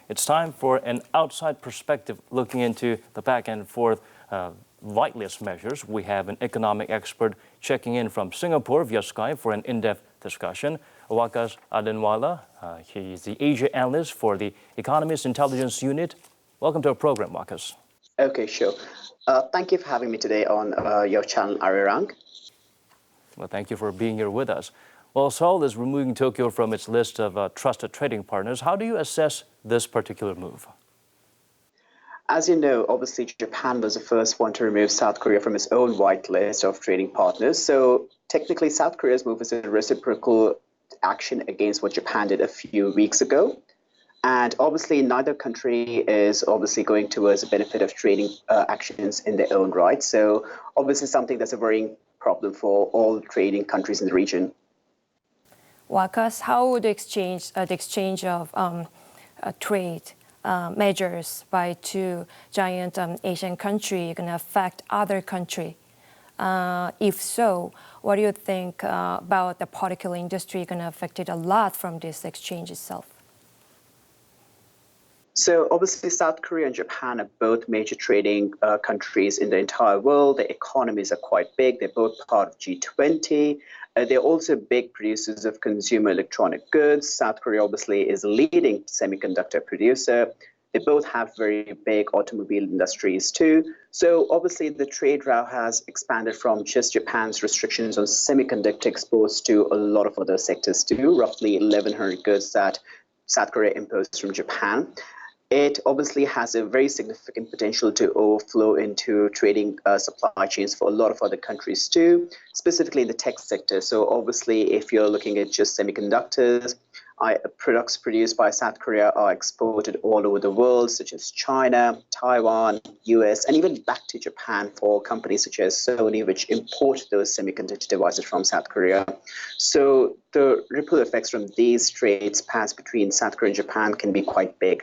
It's time for an outside perspective looking into the back and forth Whitelist measures. We have an economic expert checking in from Singapore via Skype for an in-depth discussion. Waqas Adenwalra, he's the Asia analyst for the Economist Intelligence Unit. Welcome to our program, Waqas. Okay, sure. Thank you for having me today on your channel, Arirang. Well, thank you for being here with us. Well, Seoul is removing Tokyo from its list of trusted trading partners. How do you assess this particular move? As you know, obviously, Japan was the first one to remove South Korea from its own whitelist of trading partners. So technically, South Korea's move is a reciprocal action against what Japan did a few weeks ago. And obviously, neither country is obviously going towards the benefit of trading actions in their own right. So obviously, something that's a worrying problem for all trading countries in the region. Waqas, how would the exchange of trade measures by two giant Asian countries going to affect other countries? If so, what do you think about the particular industry going to affect it a lot from this exchange itself? So obviously, South Korea and Japan are both major trading countries in the entire world. Their economies are quite big. They're both part of G20. They're also big producers of consumer electronic goods. South Korea obviously is a leading semiconductor producer. They both have very big automobile industries too. So obviously the trade row has expanded from just Japan's restrictions on semiconductor exports to a lot of other sectors too, roughly 1,100 goods that South Korea imposed from Japan. It obviously has a very significant potential to overflow into trading supply chains for a lot of other countries too, specifically in the tech sector. So obviously, if you're looking at just semiconductors, products produced by South Korea are exported all over the world, such as China, Taiwan, US, and even back to Japan for companies such as Sony, which import those semiconductor devices from South Korea. So the ripple effects from these trades passed between South Korea and Japan can be quite big.